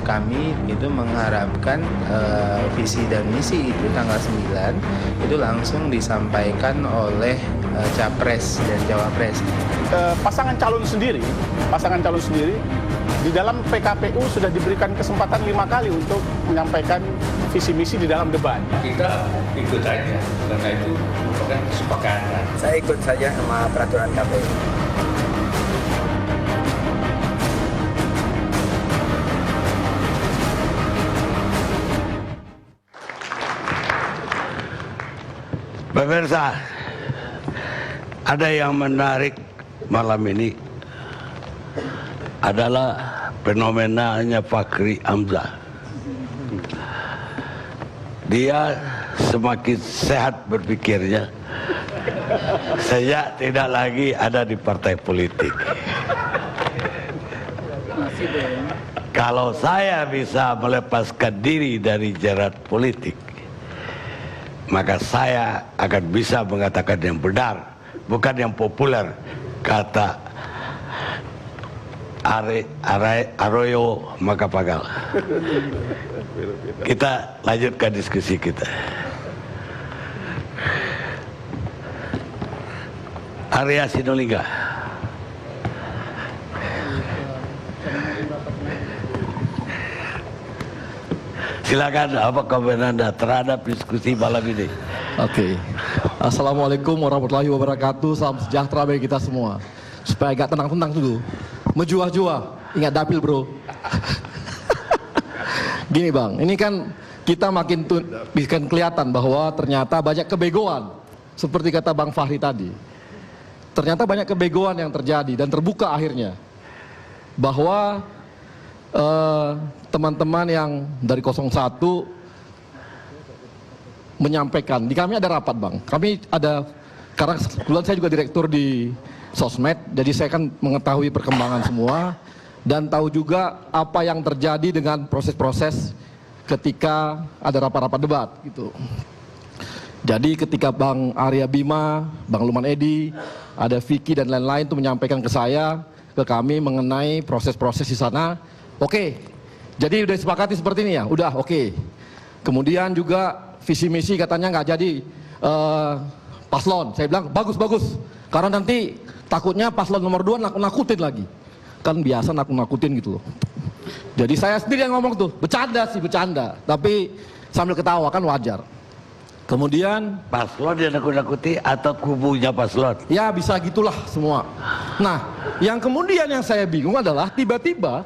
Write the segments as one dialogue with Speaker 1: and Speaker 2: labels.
Speaker 1: kami itu mengharapkan visi dan misi itu tanggal 9 itu langsung disampaikan oleh Capres dan Cawapres.
Speaker 2: Pasangan calon sendiri di dalam PKPU sudah diberikan kesempatan 5 kali untuk menyampaikan visi misi di dalam debat.
Speaker 3: Kita ikut aja, karena itu merupakan kesepakatan.
Speaker 4: Saya ikut saja sama peraturan KPU.
Speaker 5: Pemirsa, ada yang menarik malam ini adalah fenomenanya Fachri Hamzah. Dia semakin sehat berpikirnya sejak tidak lagi ada di partai politik. Kalau saya bisa melepaskan diri dari jerat politik, maka saya akan bisa mengatakan yang benar, bukan yang populer, kata Arroyo Macapagal. Kita lanjutkan diskusi kita. Arya Sinulinga. Silakan, apa komentar Anda terhadap diskusi malam ini?
Speaker 6: Oke. Assalamualaikum warahmatullahi wabarakatuh. Salam sejahtera bagi kita semua. Supaya agak tenang-tenang dulu. Menjuah-juah, ingat dapil bro. Gini bang, ini kan kita makin kelihatan bahwa ternyata banyak kebegoan. Seperti kata Bang Fahri tadi. Ternyata banyak kebegoan yang terjadi dan terbuka akhirnya. Bahwa teman-teman yang dari 01 menyampaikan, di kami ada rapat bang, kami ada, karena kebetulan saya juga direktur di sosmed, jadi saya kan mengetahui perkembangan semua dan tahu juga apa yang terjadi dengan proses-proses ketika ada rapat-rapat debat gitu. Jadi ketika Bang Arya Bima, Bang Luman Edi, ada Vicky dan lain-lain itu menyampaikan ke saya, ke kami mengenai proses-proses di sana. Oke, jadi udah disepakati seperti ini ya, udah oke. Kemudian juga visi misi katanya nggak jadi paslon. Saya bilang bagus-bagus, karena nanti takutnya paslon nomor 2 nakut-nakutin lagi. Kan biasa nakut-nakutin gitu loh. Jadi saya sendiri yang ngomong tuh, bercanda sih bercanda, tapi sambil ketawa kan wajar. Kemudian
Speaker 5: paslon yang nakut-nakuti atau kubunya paslon?
Speaker 6: Ya bisa gitulah semua. Nah, yang kemudian yang saya bingung adalah tiba-tiba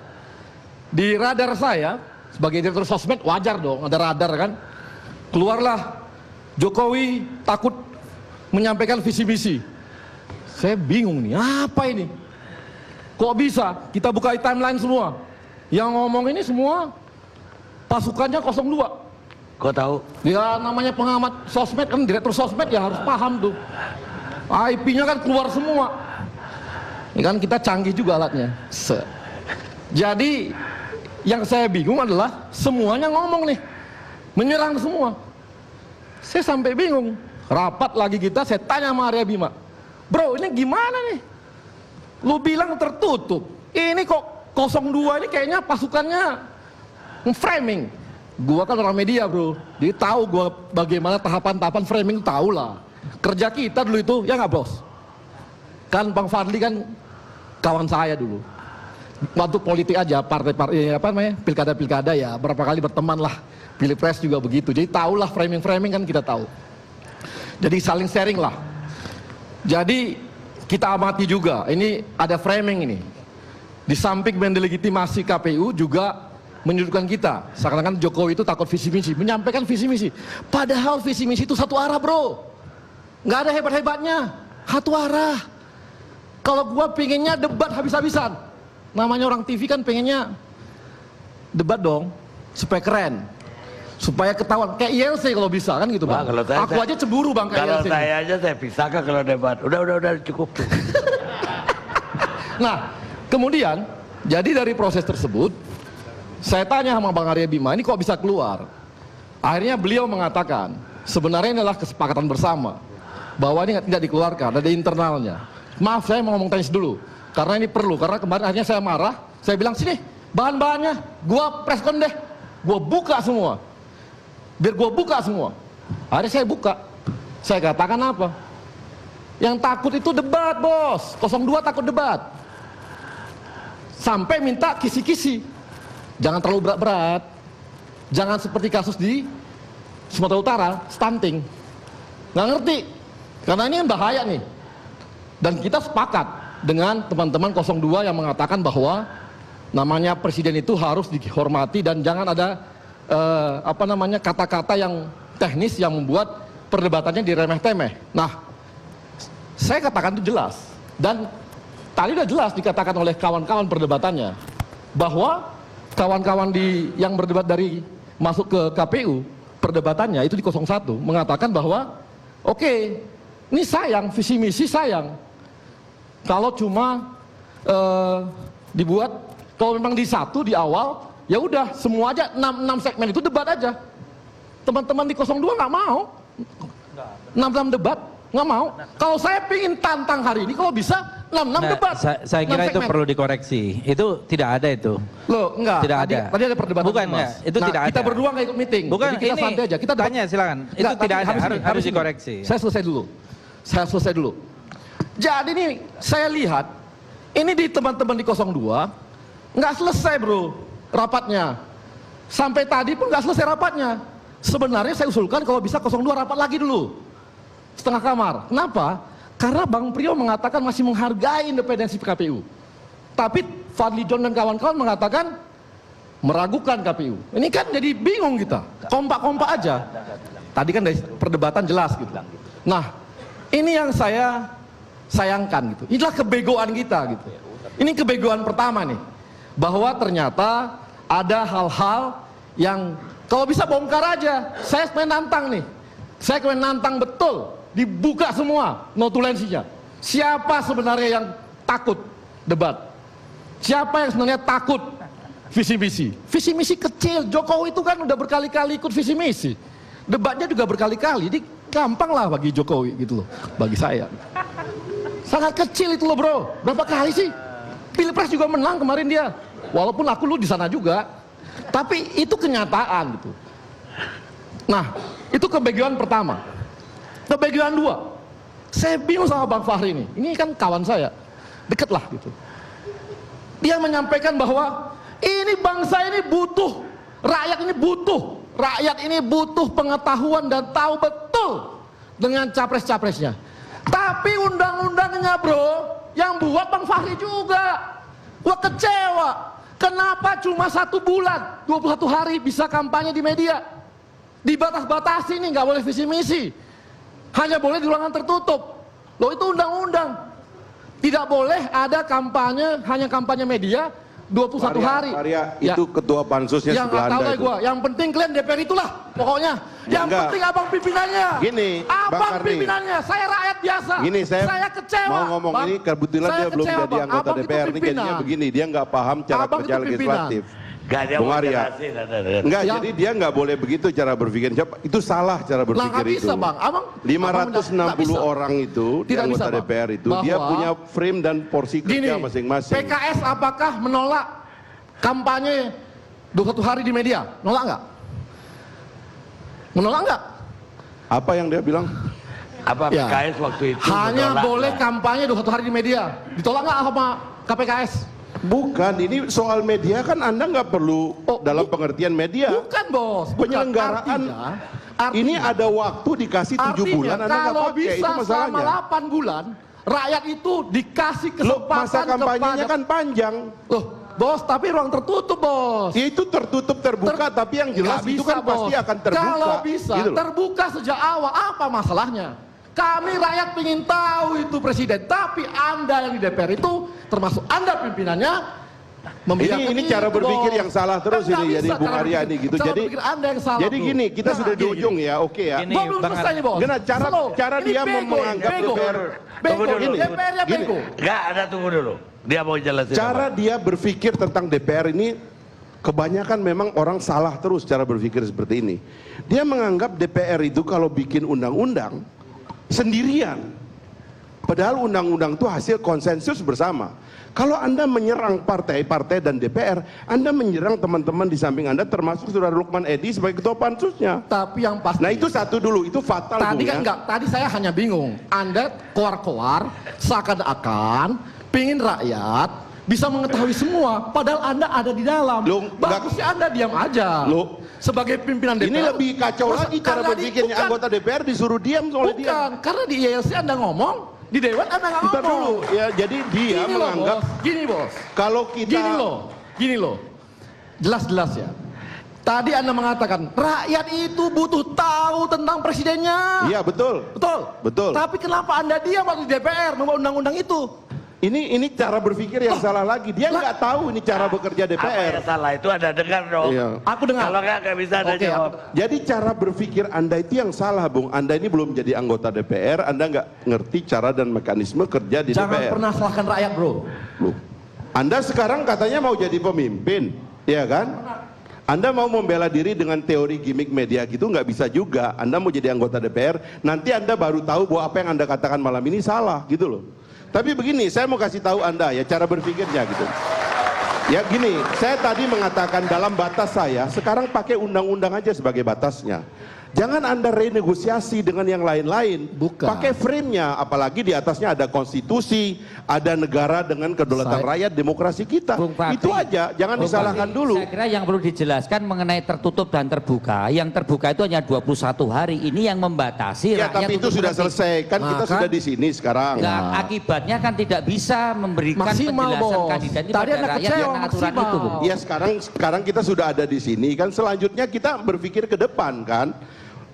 Speaker 6: di radar saya sebagai direktur sosmed, wajar dong ada radar kan, keluarlah Jokowi takut menyampaikan visi misi. Saya bingung nih, apa ini? Kok bisa? Kita buka timeline semua, yang ngomong ini semua pasukannya 02.
Speaker 5: Kok tahu?
Speaker 6: Ya namanya pengamat sosmed kan, direktur sosmed ya harus paham tuh. IP-nya kan keluar semua. Ini kan kita canggih juga alatnya. Jadi yang saya bingung adalah semuanya ngomong nih, menyerang semua. Saya sampai bingung. Rapat lagi kita, saya tanya sama Arya Bima, bro ini gimana nih? Lu bilang tertutup, ini kok 02 ini kayaknya pasukannya framing. Gua kan orang media bro, jadi tahu gua bagaimana tahapan-tahapan framing, tahu lah. Kerja kita dulu itu, ya nggak bos? Kan Bang Fadli kan kawan saya dulu. Waktu politik aja, partai-partai apa namanya, pilkada-pilkada ya, berapa kali berteman lah. Pilpres juga begitu, jadi tahulah framing-framing kan kita tahu. Jadi saling sharing lah. Jadi kita amati juga, ini ada framing ini. Di samping mendelegitimasi KPU juga menyudutkan kita. Seakan-akan Jokowi itu takut visi misi, menyampaikan visi misi. Padahal visi misi itu satu arah bro, nggak ada hebat-hebatnya, satu arah. Kalau gua pengennya debat habis-habisan. Namanya orang TV kan pengennya debat dong, supaya keren, supaya ketahuan kayak ILC kalau bisa kan gitu bang. Aku aja cemburu bang kayak ILC.
Speaker 5: Kalau saya aja saya pisahkan kalau debat. Udah cukup.
Speaker 6: Nah kemudian jadi dari proses tersebut saya tanya sama Bang Arya Bima, ini kok bisa keluar? Akhirnya beliau mengatakan sebenarnya ini adalah kesepakatan bersama bahwa ini tidak dikeluarkan, ada internalnya. Maaf saya mau ngomong teknis dulu, karena ini perlu, karena kemarin akhirnya saya marah, saya bilang sini Bahan-bahannya gua preskon deh, gua buka semua. Biar gua buka semua. Akhirnya saya buka. Saya katakan apa? Yang takut itu debat, bos. 02 takut debat. Sampai minta kisi-kisi. Jangan terlalu berat-berat. Jangan seperti kasus di Sumatera Utara, stunting. Nggak ngerti. Karena ini bahaya nih. Dan kita sepakat dengan teman-teman 02 yang mengatakan bahwa namanya presiden itu harus dihormati dan jangan ada kata-kata yang teknis yang membuat perdebatannya diremeh-temeh. Nah, saya katakan itu jelas dan tadi udah jelas dikatakan oleh kawan-kawan perdebatannya bahwa kawan-kawan yang berdebat dari masuk ke KPU perdebatannya itu di 01 mengatakan bahwa oke, ini sayang visi misi sayang kalau cuma dibuat kalau memang di satu di awal ya udah semua aja 6 segmen itu debat aja. Teman-teman di 02 nggak mau 6 debat nggak mau. Kalau saya pingin tantang hari ini kalau bisa 6 debat.
Speaker 7: Saya kira itu perlu dikoreksi. Itu tidak ada itu.
Speaker 6: Loh, enggak.
Speaker 7: Tidak ada.
Speaker 6: Tadi ada perdebatan.
Speaker 7: Bukan,
Speaker 6: Mas.
Speaker 7: ya, itu
Speaker 6: nah,
Speaker 7: tidak ada.
Speaker 6: Kita berdua nggak ikut meeting.
Speaker 7: Bukan,
Speaker 6: jadi kita
Speaker 7: ini
Speaker 6: santai aja. Kita
Speaker 7: tanya silakan. Itu
Speaker 6: enggak,
Speaker 7: tidak ada. Harus
Speaker 6: ini.
Speaker 7: dikoreksi.
Speaker 6: Saya selesai dulu. Jadi nih saya lihat ini di teman-teman di 02 nggak selesai bro rapatnya. Sampai tadi pun nggak selesai rapatnya. Sebenarnya saya usulkan kalau bisa 02 rapat lagi dulu. Setengah kamar. Kenapa? Karena Bang Priyo mengatakan masih menghargai independensi KPU. Tapi Fadli John dan kawan-kawan mengatakan meragukan KPU. Ini kan jadi bingung kita. Kompak-kompak aja. Tadi kan dari perdebatan jelas gitu. Nah, ini yang saya sayangkan gitu. Inilah kebegoan kita gitu. Ini kebegoan pertama nih. Bahwa ternyata ada hal-hal yang kalau bisa bongkar aja. Saya menantang nih. Saya menantang betul. Dibuka semua notulensinya. Siapa sebenarnya yang takut debat? Siapa yang sebenarnya takut visi misi? Visi misi kecil. Jokowi itu kan udah berkali-kali ikut visi misi. Debatnya juga berkali-kali. Jadi gampang lah bagi Jokowi gitu loh. Bagi saya. Sangat kecil itu loh bro. Berapa kali sih? Pilpres juga menang kemarin dia. Walaupun aku lu di sana juga. Tapi itu kenyataan gitu. Nah, itu kebegoan pertama. Kebegoan 2. Saya bingung sama Bang Fahri ini. Ini kan kawan saya. Deket lah gitu. Dia menyampaikan bahwa ini bangsa ini butuh, rakyat ini butuh pengetahuan dan tahu betul dengan capres-capresnya. Tapi undang-undangnya bro, yang buat Bang Fahri juga. Gua kecewa. Kenapa cuma 1 bulan, 21 hari bisa kampanye di media? Dibatas-batasi nih, nggak boleh visi misi. Hanya boleh di ruangan tertutup. Loh itu undang-undang. Tidak boleh ada kampanye, hanya kampanye media 21 hari.
Speaker 8: Itu ketua pansusnya
Speaker 6: yang
Speaker 8: sebelah Anda itu.
Speaker 6: Yang penting kalian DPR itulah pokoknya. Yang penting abang pimpinannya.
Speaker 8: Gini,
Speaker 6: abang pimpinannya. Saya rakyat biasa.
Speaker 8: Gini, saya
Speaker 6: kecewa.
Speaker 8: mau ngomong ini kebetulan dia belum jadi anggota DPR. Ini jadinya begini, dia nggak paham cara kerja legislatif.
Speaker 5: Gak ada
Speaker 8: Bung Arya. Enggak, jadi dia nggak boleh begitu cara berpikir. Itu salah cara berpikir itu.
Speaker 6: Bisa, Bang.
Speaker 8: 560 orang itu di anggota DPR itu dia punya frame dan porsi kerja masing-masing.
Speaker 6: PKS apakah menolak kampanye 21 hari di media? Menolak nggak? Menolak nggak?
Speaker 8: Apa yang dia bilang?
Speaker 5: Apa PKS waktu itu
Speaker 6: hanya boleh kampanye 21 hari di media. Ditolak nggak sama KPKS?
Speaker 8: Bukan, ini soal media kan Anda nggak perlu dalam pengertian media.
Speaker 6: Bukan bos.
Speaker 8: Penyelenggaraan.
Speaker 6: Artinya,
Speaker 8: ini ada waktu dikasih 7 bulan Anda nggak pakai, itu masalahnya.
Speaker 6: Selama 8 bulan, rakyat itu dikasih kesempatan
Speaker 8: masa kampanyenya kan panjang.
Speaker 6: Loh, bos, tapi ruang tertutup bos.
Speaker 8: Ya itu tertutup terbuka, tapi yang jelas itu kan pasti akan terbuka.
Speaker 6: Kalau bisa gitu terbuka sejak awal, apa masalahnya? Kami rakyat ingin tahu itu presiden, tapi Anda yang di DPR itu, termasuk Anda pimpinannya,
Speaker 8: ini cara berpikir yang salah terus ini, jadi Bung Arya ini gitu. Jadi gini, kita sudah di ujung ya, oke ya. Cara dia menganggap DPR
Speaker 6: bego.
Speaker 5: Enggak, ada tunggu dulu. Dia mau jelasin.
Speaker 8: Cara dia berpikir tentang DPR ini kebanyakan memang orang salah terus cara berpikir seperti ini. Dia menganggap DPR itu kalau bikin undang-undang sendirian. Padahal undang-undang itu hasil konsensus bersama. Kalau Anda menyerang partai-partai dan DPR, Anda menyerang teman-teman di samping Anda, termasuk Saudara Lukman Edi sebagai ketua pansusnya.
Speaker 6: Tapi yang pasti.
Speaker 8: Nah itu satu dulu, itu fatal.
Speaker 6: Tadi kan
Speaker 8: ya.
Speaker 6: enggak, tadi saya hanya bingung. Anda keluar-keluar seakan-akan pingin rakyat bisa mengetahui semua, padahal Anda ada di dalam. Bagusnya Anda diam aja. Sebagai pimpinan DPR.
Speaker 8: Ini lebih kacau lagi cara berpikirnya anggota DPR disuruh diam oleh dia.
Speaker 6: Bukan, karena di ILC Anda ngomong, di Dewan Anda nggak ngomong.
Speaker 8: Dulu, ya jadi dia
Speaker 6: gini
Speaker 8: menganggap
Speaker 6: loh, bos. Gini bos,
Speaker 8: kalau kita
Speaker 6: gini loh, jelas-jelas ya. Tadi Anda mengatakan rakyat itu butuh tahu tentang presidennya.
Speaker 8: Iya betul. Betul.
Speaker 6: Tapi kenapa Anda diam waktu di DPR membawa undang-undang itu?
Speaker 8: Ini cara berpikir yang salah lagi. Dia nggak tahu ini cara bekerja DPR.
Speaker 5: Apa yang salah itu Anda dengar dong.
Speaker 8: Iya.
Speaker 6: Aku dengar.
Speaker 5: Kalau nggak bisa Anda jawab.
Speaker 8: Jadi cara berpikir Anda itu yang salah, Bung. Anda ini belum jadi anggota DPR, Anda nggak ngerti cara dan mekanisme kerja di
Speaker 6: Jangan
Speaker 8: DPR.
Speaker 6: pernah salahkan rakyat, bro.
Speaker 8: Loh. Anda sekarang katanya mau jadi pemimpin, ya kan? Anda mau membela diri dengan teori gimmick media gitu nggak bisa juga. Anda mau jadi anggota DPR, nanti Anda baru tahu bahwa apa yang Anda katakan malam ini salah, gitu loh. Tapi begini, saya mau kasih tahu Anda ya cara berpikirnya gitu. Ya gini, saya tadi mengatakan dalam batas saya, sekarang pakai undang-undang aja sebagai batasnya. Jangan Anda renegosiasi dengan yang lain-lain.
Speaker 6: Bukan.
Speaker 8: Pakai frame-nya, apalagi di atasnya ada konstitusi, ada negara dengan kedaulatan rakyat, demokrasi kita. Itu aja, jangan disalahkan dulu.
Speaker 9: Saya kira yang perlu dijelaskan mengenai tertutup dan terbuka. Yang terbuka itu hanya 21 hari. Ini yang membatasi
Speaker 8: Ya,
Speaker 9: rakyat.
Speaker 8: tapi itu sudah selesai. Kan kita sudah di sini sekarang.
Speaker 9: Nah, akibatnya kan tidak bisa memberikan
Speaker 6: Maksimal,
Speaker 9: penjelasan
Speaker 6: bos.
Speaker 9: kandidat ini
Speaker 6: Tadi
Speaker 9: pada
Speaker 6: Anda
Speaker 9: rakyat
Speaker 6: kecewa,
Speaker 9: karena aturan
Speaker 6: maksimal.
Speaker 9: itu, Bung.
Speaker 8: Ya sekarang kita sudah ada di sini kan, selanjutnya kita berpikir ke depan kan.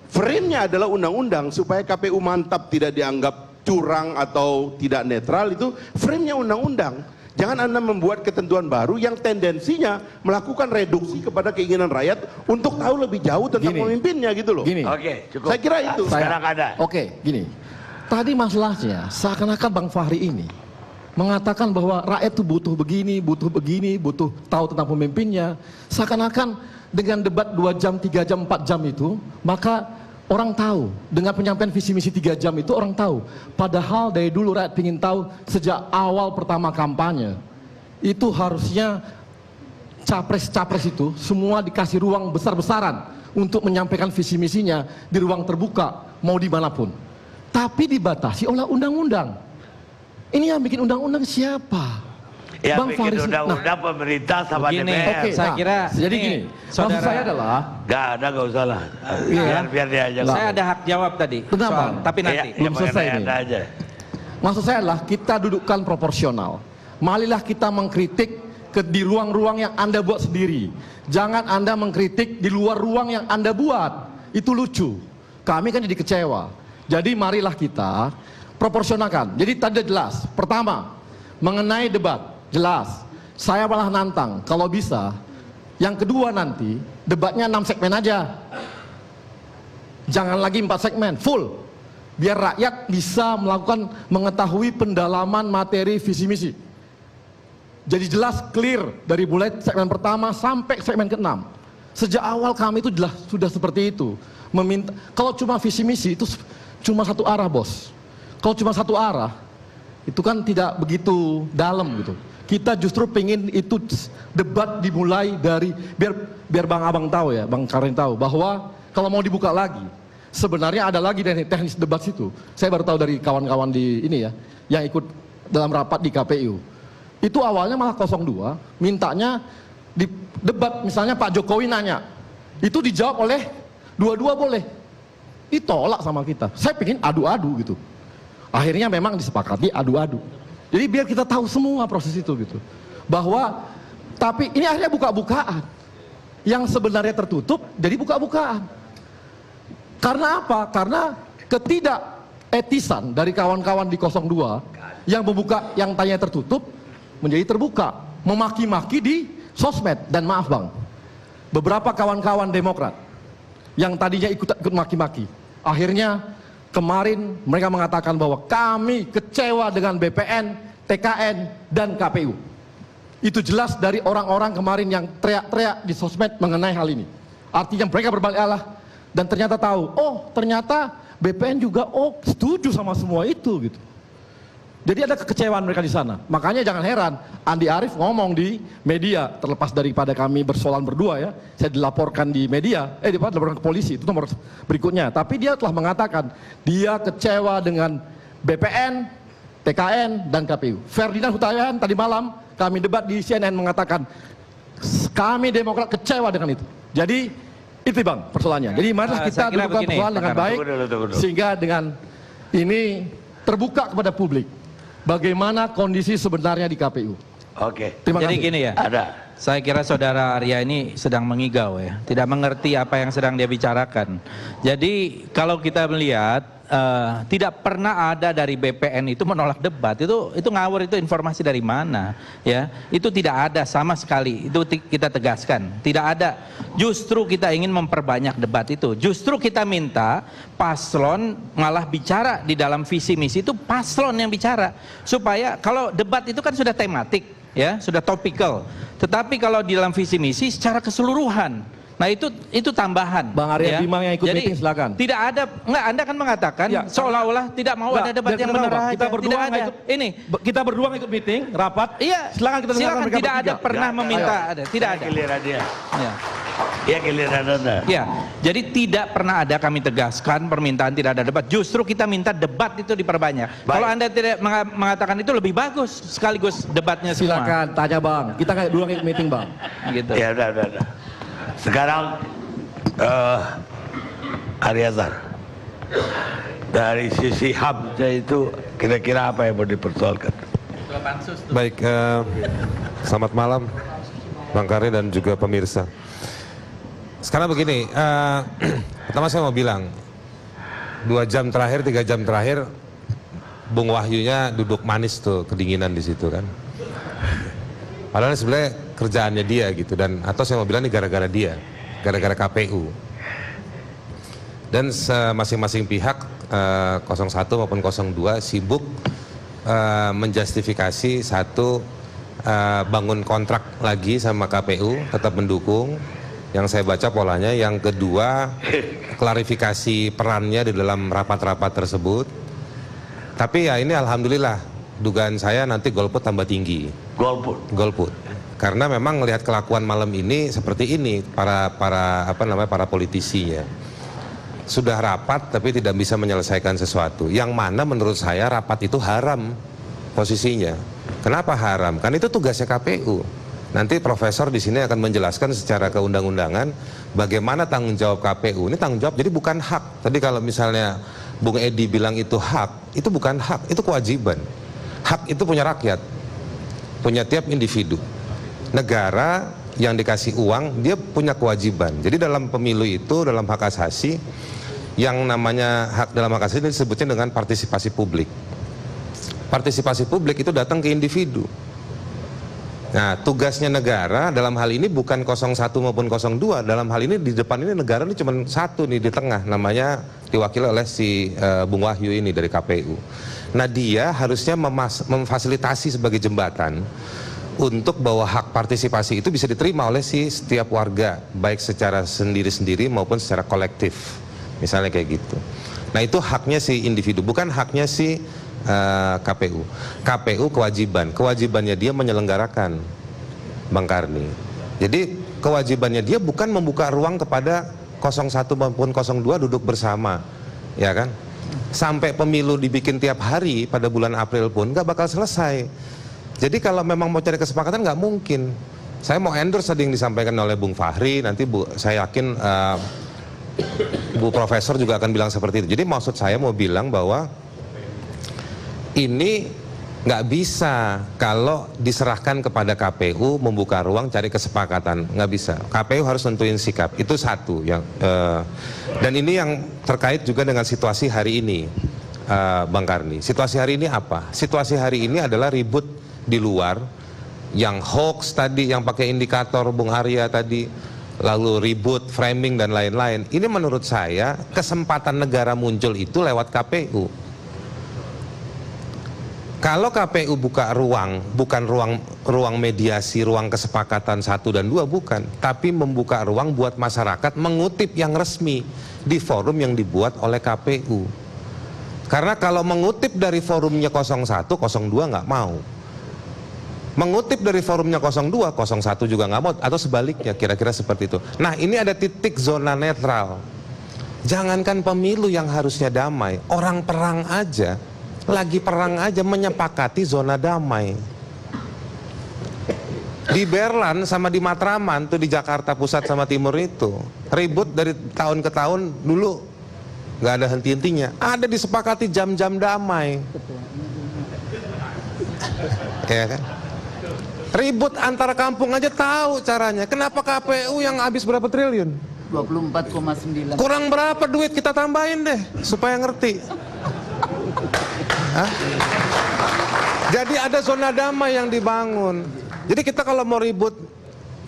Speaker 8: Frame-nya adalah undang-undang supaya KPU mantap, tidak dianggap curang atau tidak netral. Itu frame-nya undang-undang. Jangan Anda membuat ketentuan baru yang tendensinya melakukan reduksi kepada keinginan rakyat untuk tahu lebih jauh tentang pemimpinnya gitu loh.
Speaker 6: Gini.
Speaker 5: Oke, cukup.
Speaker 8: Saya kira itu.
Speaker 5: Sekarang ada.
Speaker 6: Oke, gini. Tadi masalahnya seakan-akan Bang Fahri ini mengatakan bahwa rakyat itu butuh begini, butuh tahu tentang pemimpinnya. Seakan-akan dengan debat 2 jam, 3 jam, 4 jam itu, maka orang tahu. Dengan penyampaian visi misi 3 jam itu orang tahu. Padahal dari dulu rakyat ingin tahu sejak awal pertama kampanye. Itu harusnya capres-capres itu semua dikasih ruang besar-besaran untuk menyampaikan visi misinya di ruang terbuka, mau dimanapun. Tapi dibatasi oleh undang-undang. Ini yang bikin undang-undang siapa?
Speaker 5: Ya
Speaker 6: Bang
Speaker 5: bikin
Speaker 6: Faris,
Speaker 5: undang-undang pemerintah sama
Speaker 7: begini,
Speaker 5: DPR.
Speaker 6: Oke,
Speaker 7: saya kira
Speaker 6: jadi gini, maksud saya adalah
Speaker 5: Nggak usah lah.
Speaker 6: Iya.
Speaker 5: Biar dia aja.
Speaker 7: saya ada hak jawab tadi.
Speaker 6: Kenapa?
Speaker 7: Tapi nanti.
Speaker 6: belum selesai
Speaker 5: mengenai
Speaker 6: nih.
Speaker 5: Anda aja.
Speaker 6: Maksud saya adalah kita dudukkan proporsional. Marilah kita mengkritik di ruang-ruang yang Anda buat sendiri. Jangan Anda mengkritik di luar ruang yang Anda buat. Itu lucu. Kami kan jadi kecewa. Jadi marilah kita proporsionalkan. Jadi tadi jelas. Pertama, mengenai debat. Jelas. Saya malah nantang. Kalau bisa, yang kedua nanti debatnya 6 segmen aja. Jangan lagi 4 segmen, full. Biar rakyat bisa mengetahui pendalaman materi visi misi. Jadi jelas, clear dari mulai segmen pertama sampai segmen ke-6. Sejak awal kami itu jelas sudah seperti itu. Meminta, kalau cuma visi misi itu cuma satu arah, bos. Kalau cuma satu arah, itu kan tidak begitu dalam gitu. Kita justru pengen itu debat dimulai dari biar Bang Abang tahu ya, Bang Karin tahu bahwa kalau mau dibuka lagi, sebenarnya ada lagi teknis debat situ. Saya baru tahu dari kawan-kawan di ini ya, yang ikut dalam rapat di KPU. Itu awalnya malah 02, mintanya di debat misalnya Pak Jokowi nanya, itu dijawab oleh dua-dua boleh. Ditolak sama kita. Saya pengen adu-adu gitu. Akhirnya memang disepakati adu-adu. Jadi biar kita tahu semua proses itu gitu. Bahwa tapi ini akhirnya buka-bukaan. Yang sebenarnya tertutup jadi buka-bukaan. Karena apa? Karena ketidaketisan dari kawan-kawan di 02 yang membuka yang tanya tertutup menjadi terbuka, memaki-maki di sosmed. Dan maaf Bang, beberapa kawan-kawan Demokrat yang tadinya ikut maki-maki, akhirnya kemarin mereka mengatakan bahwa kami kecewa dengan BPN, TKN, dan KPU. Itu jelas dari orang-orang kemarin yang teriak-teriak di sosmed mengenai hal ini. Artinya mereka berbalik arah dan ternyata tahu, oh ternyata BPN juga setuju sama semua itu gitu. Jadi ada kekecewaan mereka di sana. Makanya jangan heran Andi Arief ngomong di media, terlepas daripada kami bersoalan berdua ya, saya dilaporkan di media, dilaporkan ke polisi, itu nomor berikutnya. Tapi dia telah mengatakan dia kecewa dengan BPN, TKN, dan KPU. Ferdinand Hutahian tadi malam kami debat di CNN mengatakan kami Demokrat kecewa dengan itu. Jadi itu Bang persoalannya. Jadi marilah kita dudukkan persoalan dengan baik sehingga dengan ini terbuka kepada publik. Bagaimana kondisi sebenarnya di KPU?
Speaker 5: Oke.
Speaker 6: Terima
Speaker 7: Jadi
Speaker 6: kasih.
Speaker 7: gini ya.
Speaker 5: Ada.
Speaker 7: Saya kira saudara Arya ini sedang mengigau ya, tidak mengerti apa yang sedang dia bicarakan. Jadi kalau kita melihat tidak pernah ada dari BPN itu menolak debat, itu ngawur, itu informasi dari mana ya? Itu tidak ada sama sekali, itu kita tegaskan, tidak ada. Justru kita ingin memperbanyak debat itu, justru kita minta paslon malah bicara di dalam visi misi itu, paslon yang bicara, supaya kalau debat itu kan sudah tematik ya, sudah topikal. Tetapi kalau di dalam visi misi secara keseluruhan, nah itu tambahan.
Speaker 6: Bang Arya
Speaker 7: ya.
Speaker 6: Bima yang ikut
Speaker 7: Jadi,
Speaker 6: meeting silakan.
Speaker 7: Tidak ada, enggak, Anda kan mengatakan
Speaker 6: Ya,
Speaker 7: seolah-olah tidak mau ada debat yang benar aja.
Speaker 6: Kita berdua
Speaker 7: Tidak
Speaker 6: nggak
Speaker 7: ada.
Speaker 6: ikut,
Speaker 7: Ini
Speaker 6: kita berdua ikut meeting, rapat.
Speaker 7: Iya,
Speaker 6: Silakan kita dengarkan mereka
Speaker 7: tidak ada
Speaker 6: bertiga.
Speaker 7: pernah meminta ada, tidak ada.
Speaker 5: Giliran dia.
Speaker 7: Ya.
Speaker 5: Ya giliran Anda.
Speaker 7: Ya, jadi tidak pernah ada kami tegaskan permintaan tidak ada debat. Justru kita minta debat itu diperbanyak.
Speaker 5: Baik.
Speaker 7: Kalau Anda tidak mengatakan itu lebih bagus sekaligus debatnya semua.
Speaker 6: Silakan tanya Bang. Kita nggak dua ikut meeting Bang.
Speaker 7: Gitu.
Speaker 5: Ya udah. Sekarang Aryazar, dari sisi HAM-nya itu kira-kira apa yang mau dipersoalkan?
Speaker 10: Baik, selamat malam Bang Karni dan juga pemirsa. Sekarang begini, pertama saya mau bilang 2 jam terakhir, 3 jam terakhir Bung Wahyunya duduk manis tuh, kedinginan di situ kan. Padahal sebenarnya kerjaannya dia gitu, dan atau saya mau bilang ini gara-gara dia, gara-gara KPU. Dan masing-masing pihak 01 maupun 02 sibuk menjustifikasi satu, bangun kontrak lagi sama KPU, tetap mendukung. Yang saya baca polanya. Yang kedua, klarifikasi perannya di dalam rapat-rapat tersebut. Tapi ya ini alhamdulillah, dugaan saya nanti golput tambah tinggi. Golput. Karena memang melihat kelakuan malam ini seperti ini para politisinya. Sudah rapat tapi tidak bisa menyelesaikan sesuatu. Yang mana menurut saya rapat itu haram posisinya. Kenapa haram? Kan itu tugasnya KPU. Nanti profesor di sini akan menjelaskan secara keundang-undangan bagaimana tanggung jawab KPU. Ini tanggung jawab, jadi bukan hak. Tadi kalau misalnya Bung Edi bilang itu hak, itu bukan hak, itu kewajiban. Hak itu punya rakyat, punya tiap individu. Negara yang dikasih uang, dia punya kewajiban. Jadi dalam pemilu itu, dalam hak asasi, yang namanya hak dalam hak asasi disebutnya dengan partisipasi publik. Partisipasi publik itu datang ke individu. Nah, tugasnya negara dalam hal ini bukan 01 maupun 02. Dalam hal ini di depan ini negara ini cuma satu nih di tengah, namanya diwakili oleh si Bung Wahyu ini dari KPU. Nah, dia harusnya memfasilitasi sebagai jembatan untuk bahwa hak partisipasi itu bisa diterima oleh si setiap warga, baik secara sendiri-sendiri maupun secara kolektif. Misalnya kayak gitu. Nah, itu haknya si individu, bukan haknya si KPU. KPU kewajibannya dia menyelenggarakan, Bang Karni. Jadi kewajibannya dia bukan membuka ruang kepada 01 maupun 02 duduk bersama, ya kan? Sampai pemilu dibikin tiap hari pada bulan April pun nggak bakal selesai. Jadi kalau memang mau cari kesepakatan nggak mungkin. Saya mau endorse tadi yang disampaikan oleh Bung Fahri, nanti saya yakin Bu Profesor juga akan bilang seperti itu. Jadi maksud saya mau bilang bahwa ini nggak bisa kalau diserahkan kepada KPU membuka ruang cari kesepakatan, nggak bisa. KPU harus nentuin sikap, itu satu yang dan ini yang terkait juga dengan situasi hari ini, Bang Karni. Situasi hari ini apa? Situasi hari ini adalah ribut di luar, yang hoax tadi, yang pakai indikator Bung Arya tadi, lalu ribut, framing dan lain-lain. Ini menurut saya kesempatan negara muncul itu lewat KPU. Kalau KPU buka ruang, bukan ruang mediasi, ruang kesepakatan 1 dan 2, bukan. Tapi membuka ruang buat masyarakat mengutip yang resmi di forum yang dibuat oleh KPU. Karena kalau mengutip dari forumnya 01, 02 nggak mau. Mengutip dari forumnya 02, 01 juga nggak mau, atau sebaliknya, kira-kira seperti itu. Nah, ini ada titik zona netral. Jangankan pemilu yang harusnya damai, orang perang aja, lagi perang aja menyepakati zona damai. Di Berlan sama di Matraman tuh, di Jakarta Pusat sama Timur itu ribut dari tahun ke tahun, dulu nggak ada henti-hentinya. Ada disepakati jam-jam damai, ya kan? Ribut antar kampung aja tahu caranya. Kenapa KPU yang habis berapa triliun?
Speaker 11: 24,9.
Speaker 10: Kurang berapa duit, kita tambahin deh supaya ngerti. Hah? Jadi ada zona damai yang dibangun. Jadi kita kalau mau ribut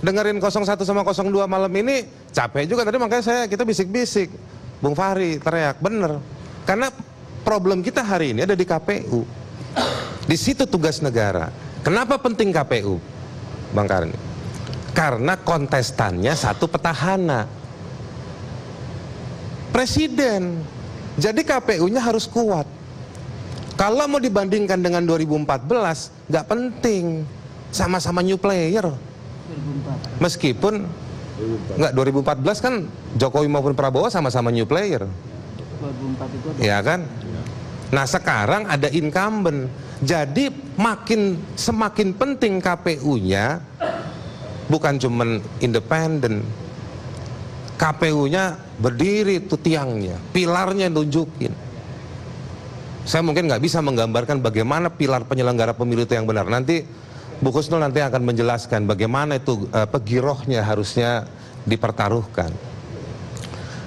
Speaker 10: dengerin 01 sama 02 malam ini capek juga. Tadi makanya kita bisik-bisik, Bung Fahri teriak, bener. Karena problem kita hari ini ada di KPU. Di situ tugas negara. Kenapa penting KPU, Bang Karni? Karena kontestannya satu petahana, Presiden. Jadi KPU-nya harus kuat. Kalau mau dibandingkan dengan 2014, nggak penting. Sama-sama new player. Meskipun nggak 2014 kan Jokowi maupun Prabowo sama-sama new player.
Speaker 11: 2004 itu ada.
Speaker 10: Ya kan? Nah, sekarang ada incumbent. Jadi semakin penting KPU-nya, bukan cuman independen. KPU-nya berdiri tuh tiangnya, pilarnya nunjukin. Saya mungkin nggak bisa menggambarkan bagaimana pilar penyelenggara pemilu itu yang benar. Nanti Bu Kusnul nanti akan menjelaskan bagaimana itu girohnya harusnya dipertaruhkan.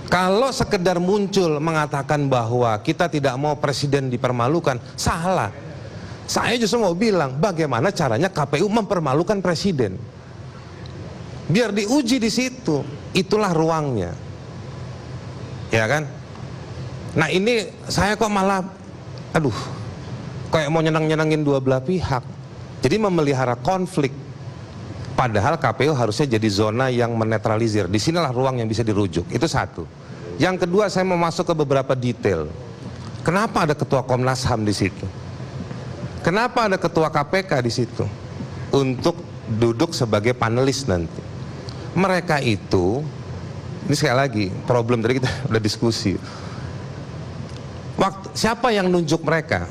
Speaker 10: Kalau sekedar muncul mengatakan bahwa kita tidak mau presiden dipermalukan, salah. Saya justru mau bilang bagaimana caranya KPU mempermalukan presiden. Biar diuji di situ, itulah ruangnya. Ya kan? Nah, ini saya kok malah kayak mau nyenang-nyenangin dua belah pihak. Jadi memelihara konflik. Padahal KPU harusnya jadi zona yang menetralisir. Disinilah ruang yang bisa dirujuk. Itu satu. Yang kedua, saya mau masuk ke beberapa detail. Kenapa ada ketua Komnas HAM di situ? Kenapa ada ketua KPK di situ? Untuk duduk sebagai panelis nanti. Mereka itu, ini sekali lagi problem tadi kita udah diskusi. Siapa yang nunjuk mereka?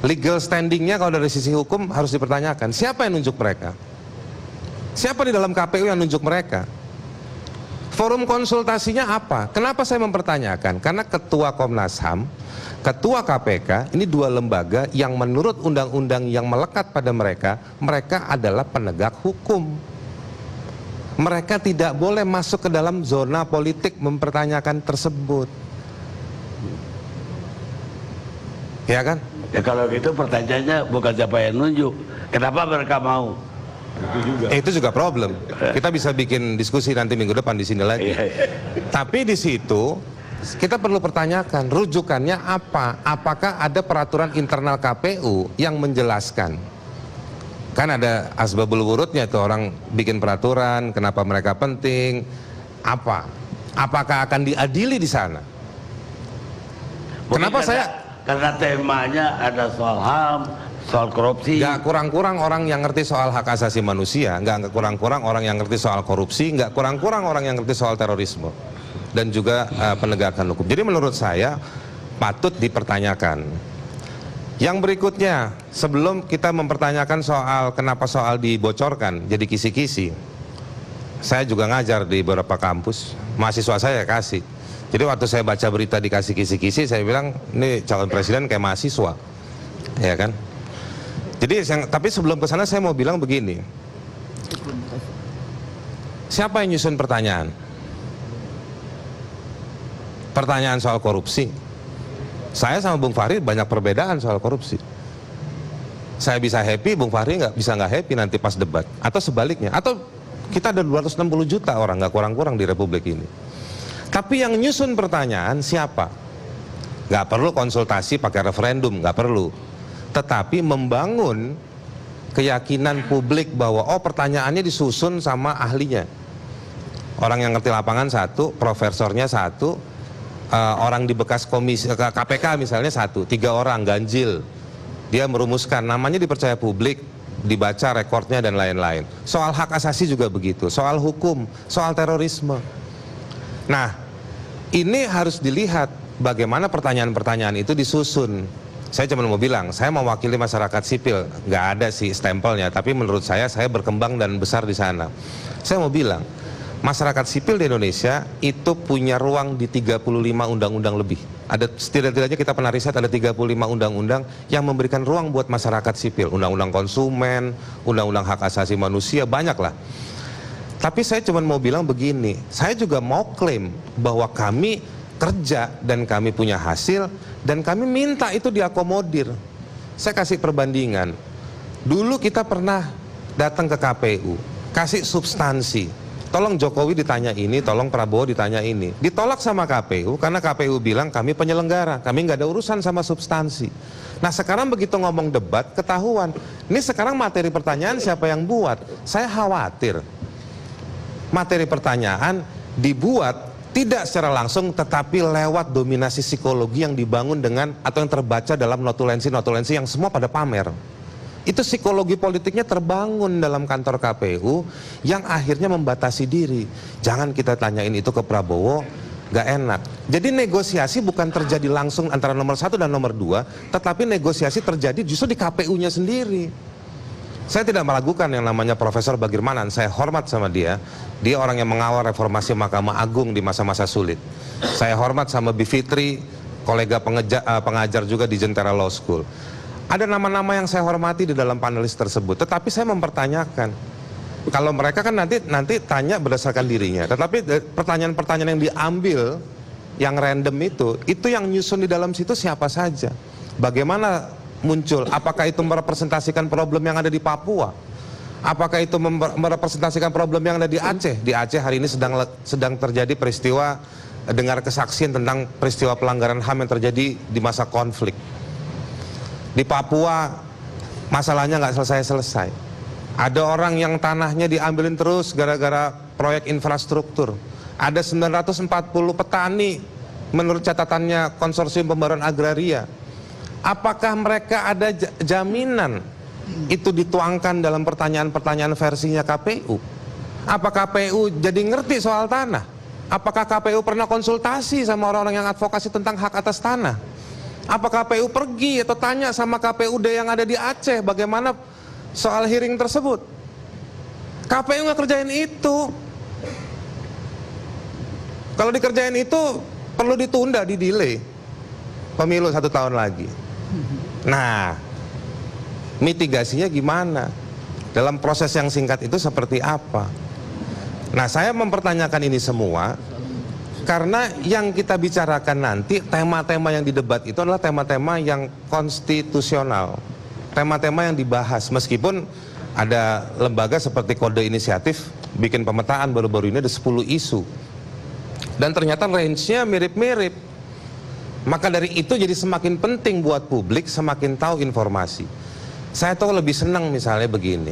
Speaker 10: Legal standingnya kalau dari sisi hukum harus dipertanyakan. Siapa yang nunjuk mereka? Siapa di dalam KPU yang nunjuk mereka? Forum konsultasinya apa? Kenapa saya mempertanyakan? Karena ketua Komnas HAM, ketua KPK, ini dua lembaga yang menurut undang-undang yang melekat pada mereka, mereka adalah penegak hukum. Mereka tidak boleh masuk ke dalam zona politik mempertanyakan tersebut. Ya kan?
Speaker 5: Ya kalau gitu pertanyaannya bukan siapa yang nunjuk, kenapa mereka mau?
Speaker 10: Itu juga problem. Kita bisa bikin diskusi nanti minggu depan di sini lagi. Tapi di situ kita perlu pertanyakan rujukannya apa? Apakah ada peraturan internal KPU yang menjelaskan? Kan ada asbabul wurudnya tuh, orang bikin peraturan, kenapa mereka penting? Apa? Apakah akan diadili di sana? Kenapa
Speaker 5: Karena temanya ada soal HAM, soal korupsi.
Speaker 10: Gak kurang-kurang orang yang ngerti soal hak asasi manusia, gak kurang-kurang orang yang ngerti soal korupsi, gak kurang-kurang orang yang ngerti soal terorisme dan juga penegakan hukum. Jadi menurut saya patut dipertanyakan. Yang berikutnya, sebelum kita mempertanyakan soal kenapa soal dibocorkan jadi kisi-kisi, saya juga ngajar di beberapa kampus, mahasiswa saya kasih. Jadi waktu saya baca berita dikasih kisi-kisi, saya bilang ini calon presiden kayak mahasiswa, ya kan? Jadi tapi sebelum ke sana saya mau bilang begini, siapa yang nyusun pertanyaan? Pertanyaan soal korupsi. Saya sama Bung Fahri banyak perbedaan soal korupsi. Saya bisa happy, Bung Fahri bisa nggak happy nanti pas debat, atau sebaliknya, atau kita ada 260 juta orang, nggak kurang-kurang di Republik ini. Tapi yang nyusun pertanyaan siapa? Nggak perlu konsultasi pakai referendum, nggak perlu. Tetapi membangun keyakinan publik bahwa pertanyaannya disusun sama ahlinya. Orang yang ngerti lapangan satu, profesornya satu, orang di bekas komisi KPK misalnya 1, 3 orang ganjil. Dia merumuskan, namanya dipercaya publik, dibaca rekornya dan lain-lain. Soal hak asasi juga begitu, soal hukum, soal terorisme. Nah, ini harus dilihat bagaimana pertanyaan-pertanyaan itu disusun. Saya cuma mau bilang, saya mewakili masyarakat sipil, nggak ada sih stempelnya, tapi menurut saya berkembang dan besar di sana. Saya mau bilang, masyarakat sipil di Indonesia itu punya ruang di 35 undang-undang lebih. Ada setidaknya kita pernah riset ada 35 undang-undang yang memberikan ruang buat masyarakat sipil. Undang-undang konsumen, undang-undang hak asasi manusia, banyak lah. Tapi saya cuma mau bilang begini, saya juga mau klaim bahwa kami kerja dan kami punya hasil dan kami minta itu diakomodir. Saya kasih perbandingan. Dulu kita pernah datang ke KPU, kasih substansi. Tolong Jokowi ditanya ini, tolong Prabowo ditanya ini. Ditolak sama KPU karena KPU bilang kami penyelenggara, kami nggak ada urusan sama substansi. Nah sekarang begitu ngomong debat ketahuan. Ini sekarang materi pertanyaan siapa yang buat? Saya khawatir materi pertanyaan dibuat tidak secara langsung tetapi lewat dominasi psikologi yang dibangun dengan atau yang terbaca dalam notulensi-notulensi yang semua pada pamer. Itu psikologi politiknya terbangun dalam kantor KPU yang akhirnya membatasi diri. Jangan kita tanyain itu ke Prabowo, gak enak. Jadi negosiasi bukan terjadi langsung antara nomor 1 dan nomor 2, tetapi negosiasi terjadi justru di KPU-nya sendiri. Saya tidak meragukan yang namanya Profesor Bagirmanan, saya hormat sama dia. Dia orang yang mengawal reformasi Mahkamah Agung di masa-masa sulit. Saya hormat sama Bivitri, kolega pengajar juga di Jentera Law School. Ada nama-nama yang saya hormati di dalam panelis tersebut, tetapi saya mempertanyakan. Kalau mereka kan nanti tanya berdasarkan dirinya, tetapi pertanyaan-pertanyaan yang diambil, yang random itu yang nyusun di dalam situ siapa saja. Bagaimana muncul? Apakah itu merepresentasikan problem yang ada di Papua? Apakah itu merepresentasikan problem yang ada di Aceh? Di Aceh hari ini sedang terjadi peristiwa, dengar kesaksian tentang peristiwa pelanggaran HAM yang terjadi di masa konflik. Di Papua masalahnya nggak selesai-selesai. Ada orang yang tanahnya diambilin terus gara-gara proyek infrastruktur. Ada 940 petani menurut catatannya Konsorsium Pembaruan Agraria. Apakah mereka ada jaminan itu dituangkan dalam pertanyaan-pertanyaan versinya KPU? Apa KPU jadi ngerti soal tanah? Apakah KPU pernah konsultasi sama orang-orang yang advokasi tentang hak atas tanah? Apa KPU pergi atau tanya sama KPUD yang ada di Aceh bagaimana soal hearing tersebut? KPU nggak kerjain itu. Kalau dikerjain itu perlu ditunda, di-delay pemilu 1 tahun lagi. Nah, mitigasinya gimana? Dalam proses yang singkat itu seperti apa? Nah, saya mempertanyakan ini semua karena yang kita bicarakan nanti, tema-tema yang didebat itu adalah tema-tema yang konstitusional. Tema-tema yang dibahas, meskipun ada lembaga seperti Kode Inisiatif bikin pemetaan baru-baru ini ada 10 isu. Dan ternyata range-nya mirip-mirip. Maka dari itu jadi semakin penting buat publik semakin tahu informasi. Saya tuh lebih senang misalnya begini.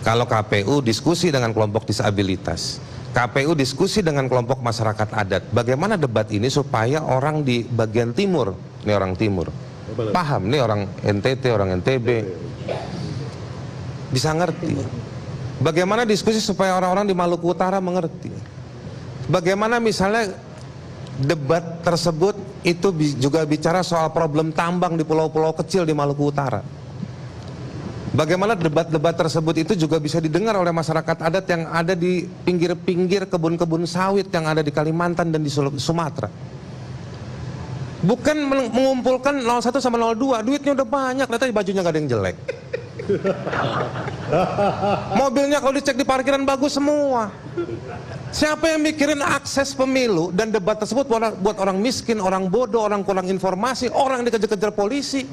Speaker 10: Kalau KPU diskusi dengan kelompok disabilitas, KPU diskusi dengan kelompok masyarakat adat, bagaimana debat ini supaya orang di bagian timur, ini orang timur, paham, ini orang NTT, orang NTB, bisa ngerti. Bagaimana diskusi supaya orang-orang di Maluku Utara mengerti. Bagaimana misalnya debat tersebut itu juga bicara soal problem tambang di pulau-pulau kecil di Maluku Utara. Bagaimana debat-debat tersebut itu juga bisa didengar oleh masyarakat adat yang ada di pinggir-pinggir kebun-kebun sawit yang ada di Kalimantan dan di Sumatera. Bukan mengumpulkan 01 sama 02, duitnya udah banyak, ternyata bajunya gak ada yang jelek. Mobilnya kalau dicek di parkiran bagus semua. Siapa yang mikirin akses pemilu dan debat tersebut buat orang miskin, orang bodoh, orang kurang informasi, orang dikejar-kejar polisi?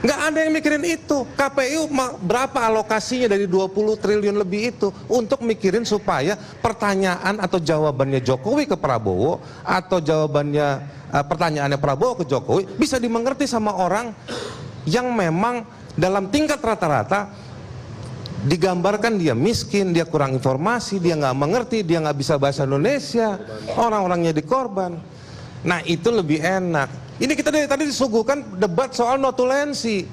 Speaker 10: Nggak ada yang mikirin itu. KPU berapa alokasinya dari 20 triliun lebih itu untuk mikirin supaya pertanyaan atau jawabannya Jokowi ke Prabowo atau jawabannya pertanyaannya Prabowo ke Jokowi bisa dimengerti sama orang yang memang dalam tingkat rata-rata digambarkan dia miskin, dia kurang informasi, dia nggak mengerti, dia nggak bisa bahasa Indonesia, orang-orangnya dikorban. Nah itu lebih enak. Ini kita dari tadi disuguhkan debat soal notulensi.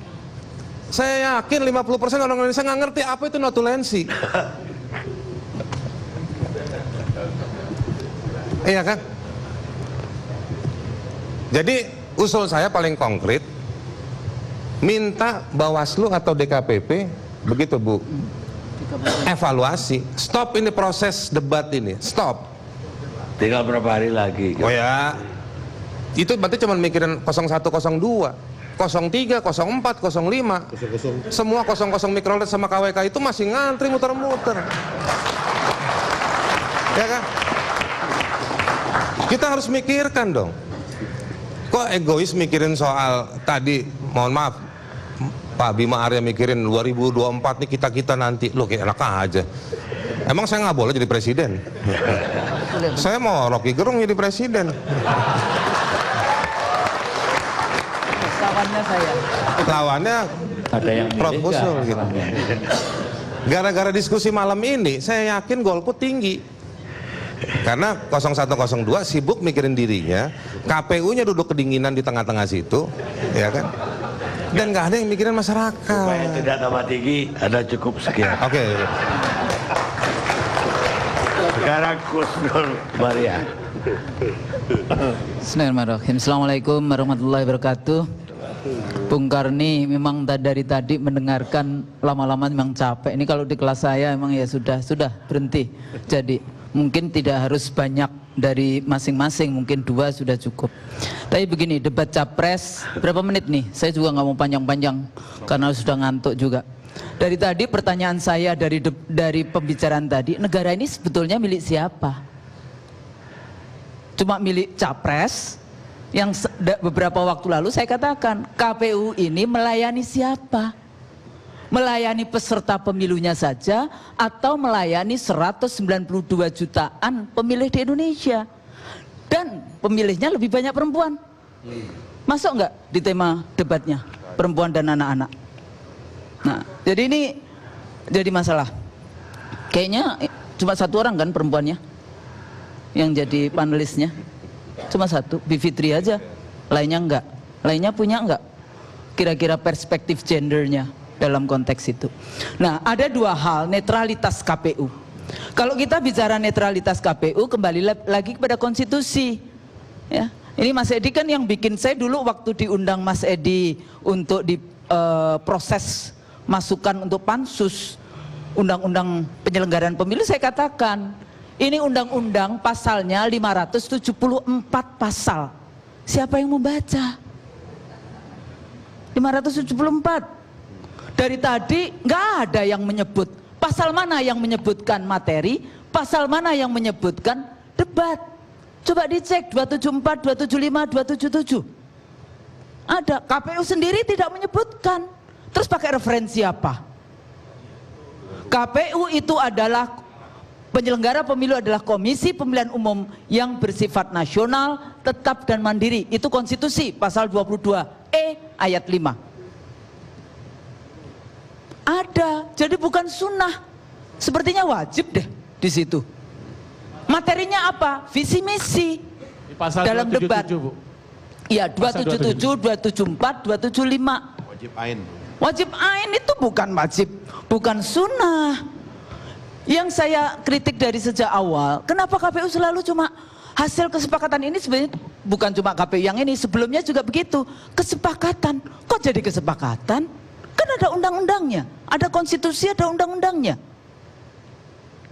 Speaker 10: Saya yakin 50% orang Indonesia nggak ngerti apa itu notulensi. Iya kan? Jadi usul saya paling konkret, minta Bawaslu atau DKPP, begitu Bu, evaluasi, stop ini proses debat ini, stop.
Speaker 5: Tinggal berapa hari lagi?
Speaker 10: Oh ya, itu berarti cuma mikirin 0102, 03, 04, 05, semua 00 mikrolet sama KWK itu masih ngantri muter-muter. Ya kan? Kita harus mikirkan dong. Kok egois mikirin soal tadi, mohon maaf, Pak Bima Arya mikirin 2024 nih kita nanti, loh kayak enak aja. Emang saya nggak boleh jadi presiden? Saya mau Rocky Gerung jadi presiden.
Speaker 11: Lawannya saya.
Speaker 10: Lawannya
Speaker 9: Ada yang
Speaker 10: Prof
Speaker 9: milih
Speaker 10: Usul
Speaker 9: nggak?
Speaker 10: gitu. Gara-gara diskusi malam ini, saya yakin golput tinggi. Karena 0102 sibuk mikirin dirinya, KPU-nya duduk kedinginan di tengah-tengah situ, ya kan? Dan nggak ada yang mikirin masyarakat.
Speaker 5: Supaya tidak tambah tinggi, ada cukup sekian.
Speaker 10: Oke.
Speaker 5: Sekarang Gus Nur Maria.
Speaker 11: Bismillahirrahmanirrahim. Assalamualaikum warahmatullahi wabarakatuh. Bung Karni memang dari tadi mendengarkan lama-lama memang capek. Ini kalau di kelas saya memang ya sudah berhenti. Jadi mungkin tidak harus banyak dari masing-masing, mungkin 2 sudah cukup. Tapi begini, debat capres berapa menit nih? Saya juga nggak mau panjang-panjang karena sudah ngantuk juga. Dari tadi pertanyaan saya dari pembicaraan tadi, negara ini sebetulnya milik siapa? Cuma milik capres yang beberapa waktu lalu saya katakan KPU ini melayani siapa? Melayani peserta pemilunya saja atau melayani 192 jutaan pemilih di Indonesia, dan pemilihnya lebih banyak perempuan. Masuk nggak di tema debatnya perempuan dan anak-anak? Nah, jadi ini jadi masalah. Kayaknya cuma 1 orang kan perempuannya yang jadi panelisnya, cuma 1, Bivitri aja, lainnya enggak. Lainnya punya enggak kira-kira perspektif gendernya dalam konteks itu? Nah, ada 2 hal, netralitas KPU. Kalau kita bicara netralitas KPU, kembali lagi kepada konstitusi. Ya, ini Mas Edi kan yang bikin, saya dulu waktu diundang Mas Edi untuk proses masukan untuk pansus undang-undang penyelenggaraan pemilu, saya katakan ini undang-undang pasalnya 574 pasal. Siapa yang membaca? 574. Dari tadi nggak ada yang menyebut pasal mana yang menyebutkan materi, pasal mana yang menyebutkan debat. Coba dicek 274, 275, 277. Ada, KPU sendiri tidak menyebutkan. Terus pakai referensi apa? KPU itu adalah penyelenggara pemilu, adalah Komisi Pemilihan Umum yang bersifat nasional, tetap dan mandiri. Itu konstitusi pasal 22E ayat 5. Ada, jadi bukan sunnah. Sepertinya wajib deh di situ. Materinya apa? Visi misi.
Speaker 2: Pasal
Speaker 11: dalam
Speaker 2: 277,
Speaker 11: debat.
Speaker 2: Bu.
Speaker 11: Iya, 277, 274, 275.
Speaker 8: Wajib ain.
Speaker 11: Wajib ain itu bukan wajib, bukan sunnah. Yang saya kritik dari sejak awal, kenapa KPU selalu cuma hasil kesepakatan ini? Sebenarnya bukan cuma KPU yang ini, sebelumnya juga begitu. Kesepakatan, kok jadi kesepakatan? Kan ada undang-undangnya, ada konstitusi, ada undang-undangnya.